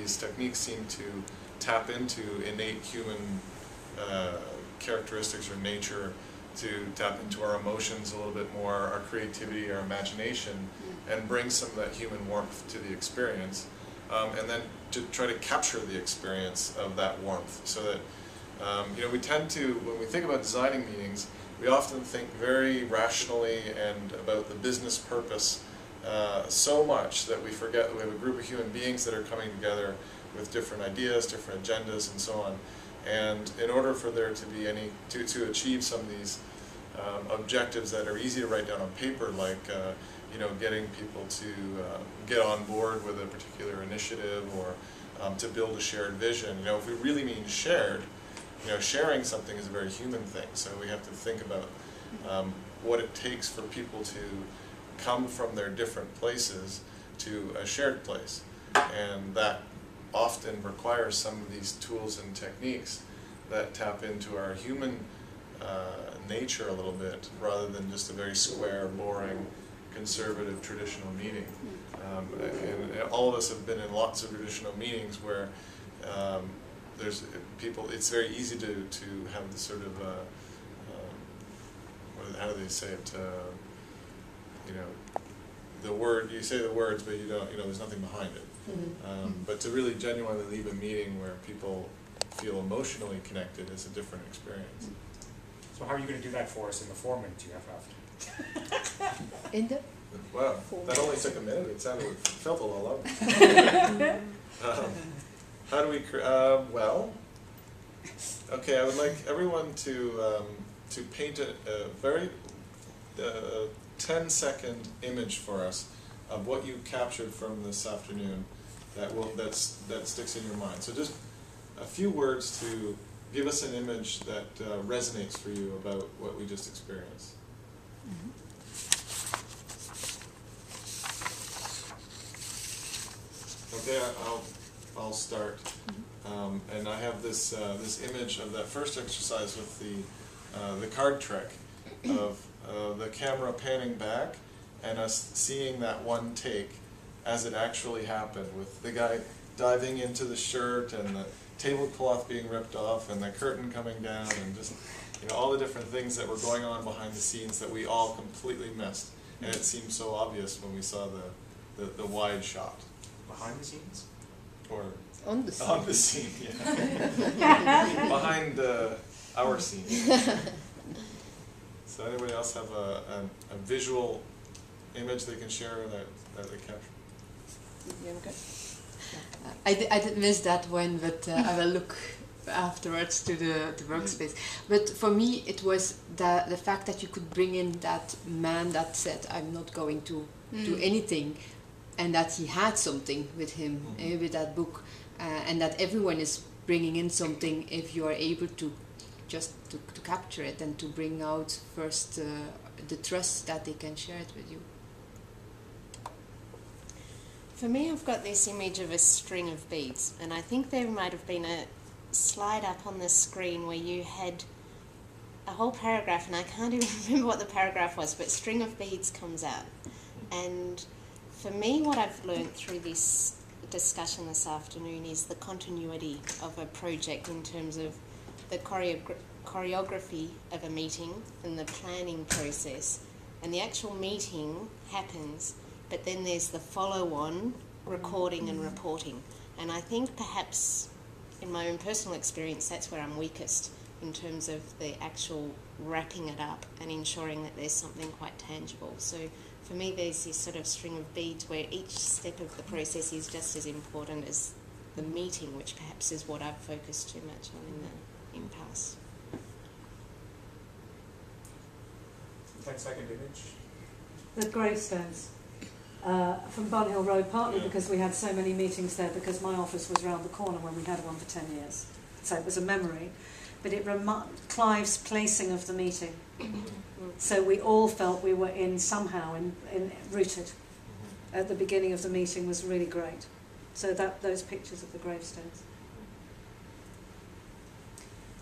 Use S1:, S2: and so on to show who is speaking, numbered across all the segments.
S1: these techniques seem to tap into innate human characteristics or nature, to tap into our emotions a little bit more, our creativity, our imagination, and bring some of that human warmth to the experience, and then to try to capture the experience of that warmth, so that you know, we tend to, when we think about designing meetings, we often think very rationally and about the business purpose so much that we forget that we have a group of human beings that are coming together with different ideas, different agendas, and so on. And in order for there to be any, to achieve some of these objectives that are easy to write down on paper, like you know, getting people to get on board with a particular initiative, or to build a shared vision. You know, if we really mean shared, you know, sharing something is a very human thing. So we have to think about what it takes for people to come from their different places to a shared place, and that often requires some of these tools and techniques that tap into our human nature a little bit, rather than just a very square, boring, conservative, traditional meeting. And all of us have been in lots of traditional meetings where there's people, it's very easy to have this sort of, how do they say it, you know, the word, you say the words, but you don't, you know, there's nothing behind it. But to really genuinely leave a meeting where people feel emotionally connected is a different experience.
S2: So how are you going to do that for us in the 4 minutes you have left?
S3: In the?
S1: Wow, that only took a minute. It felt a little long. How do we? Well, okay. I would like everyone to paint a very 10-second image for us of what you captured from this afternoon that sticks in your mind. So just a few words to give us an image that resonates for you about what we just experienced. Okay, I'll start. And I have this this image of that first exercise with the card trick of the camera panning back and us seeing that one take as it actually happened, with the guy diving into the shirt and the tablecloth being ripped off and the curtain coming down, and just, you know, all the different things that were going on behind the scenes that we all completely missed, and it seemed so obvious when we saw the wide shot.
S2: Behind the scenes?
S1: Or
S3: on the scene.
S1: On the scene, yeah. Behind our scene. So anybody else have a visual image they can share that they capture?
S3: I did miss that one, but I will look afterwards to the workspace. But for me, it was the fact that you could bring in that man that said, "I'm not going to do anything," and that he had something with him, with that book, and that everyone is bringing in something if you are able to just to capture it and to bring out first the trust that they can share it with you.
S4: For me, I've got this image of a string of beads, and I think there might have been a slide up on the screen where you had a whole paragraph, and I can't even remember what the paragraph was, but string of beads comes out. And for me, what I've learned through this discussion this afternoon is the continuity of a project in terms of the choreography of a meeting and the planning process. And the actual meeting happens, but then there's the follow-on recording and reporting. And I think perhaps, in my own personal experience, that's where I'm weakest, in terms of the actual wrapping it up and ensuring that there's something quite tangible. So for me, there's this sort of string of beads where each step of the process is just as important as the meeting, which perhaps is what I've focused too much on in the impasse.
S2: 10-second image.
S5: The gravestones. From Barnhill Road, partly because we had so many meetings there, because my office was round the corner when we had one for 10 years. So it was a memory. But it Clive's placing of the meeting. So we all felt we were in somehow rooted. At the beginning of the meeting was really great. So those pictures of the gravestones.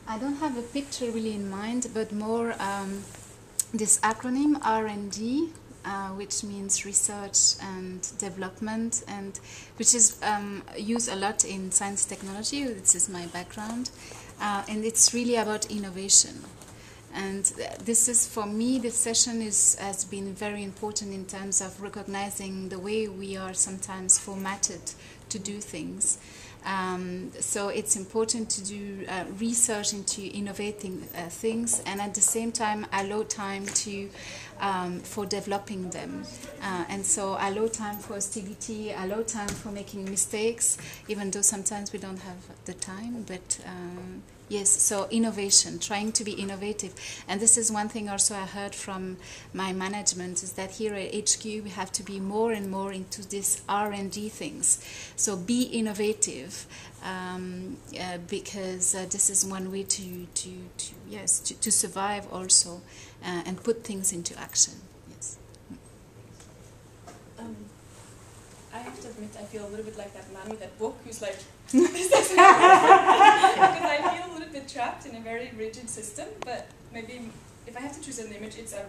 S6: I don't have a picture really in mind, but more this acronym R&D. which means research and development, and which is used a lot in science technology. This is my background, and it's really about innovation. And this is, for me, this session has been very important in terms of recognizing the way we are sometimes formatted to do things. So it's important to do research into innovating things, and at the same time allow time to for developing them, and so allow time for hostility, allow time for making mistakes, even though sometimes we don't have the time. But yes, so innovation, trying to be innovative. And this is one thing also I heard from my management, is that here at HQ we have to be more and more into this R&D things. So be innovative, because this is one way to survive also, and put things into action. Yes.
S7: I have to admit, I feel a little bit like that man with that book who's like, this doesn't happen. Because I feel a little bit trapped in a very rigid system, but maybe if I have to choose an image, it's a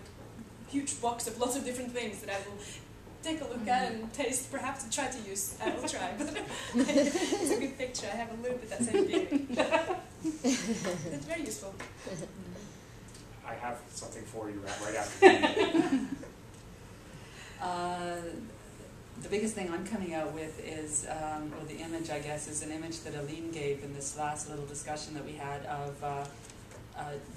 S7: huge box of lots of different things that I will take a look at and taste, perhaps, and try to use. I will try, but it's a good picture. I have a little bit that same feeling. It's very useful.
S2: I have something for you right after.
S8: The biggest thing I'm coming out with is, or the image, I guess, is an image that Aline gave in this last little discussion that we had of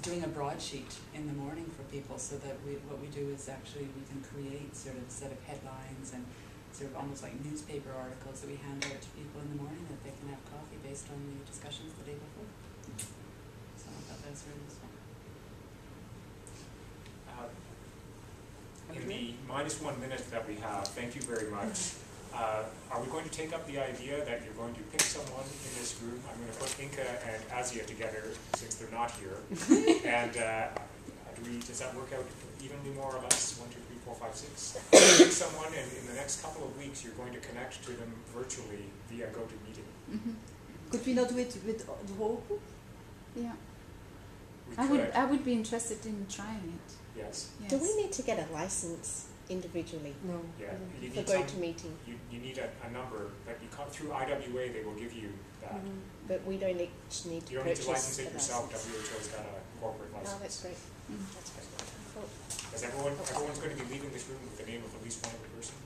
S8: doing a broadsheet in the morning for people, so that what we do is actually we can create sort of a set of headlines and sort of almost like newspaper articles that we hand out to people in the morning, that they can have coffee based on the discussions the day before. So I thought that was really useful.
S2: In the -1 minute that we have, thank you very much. Are we going to take up the idea that you're going to pick someone in this group? I'm going to put Inka and Azia together since they're not here. And does that work out evenly, more or less? 1, 2, 3, 4, 5, 6. Pick someone, and in the next couple of weeks, you're going to connect to them virtually via GoToMeeting.
S9: Could we not do it with the whole group?
S6: Yeah.
S2: I
S6: would be interested in trying it.
S2: Yes.
S4: Do we need to get a license individually?
S9: No.
S2: Yeah. You
S4: For
S2: need
S4: GoToMeeting.
S2: You need a number, but you come through IWA, they will give you that.
S4: But we don't need to
S2: You don't need to
S4: purchase
S2: license it
S4: the
S2: yourself.
S4: license.
S2: WHO's got a corporate license.
S4: Oh, that's great. That's great. Cool.
S2: Because everyone's going to be leaving this room with the name of at least one other person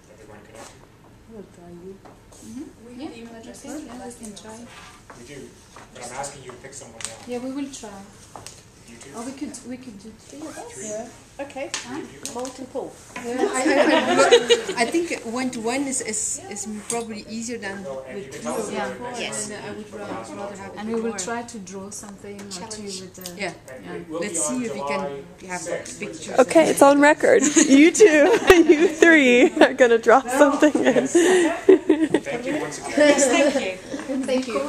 S2: that they're going to connect to.
S9: We'll try you.
S7: We have email addresses.
S6: Yeah, we can try.
S2: We do, but I'm asking you to pick someone now.
S6: Yeah, we will try.
S2: You two?
S6: Or we could do
S4: Do your best.
S2: Three.
S4: Yeah. Okay.
S2: Three of you?
S4: Multiple.
S3: I think one-to-one is probably easier than
S2: No, and you
S3: with
S2: can
S3: two.
S2: tell us
S6: Yeah.
S2: the next
S4: Yes.
S2: one.
S3: And I would rather have
S6: And we will
S3: more.
S6: try to draw something or two
S4: Challenge.
S6: with the...
S3: Yeah.
S2: And it will
S3: Let's
S2: be on
S3: see if we can
S2: July
S3: have
S2: 6th,
S3: pictures.
S10: Okay, it's on record. You two, you three are going to draw something in.
S2: Yes. Thank you once again.
S5: Thank you.
S4: Thank you.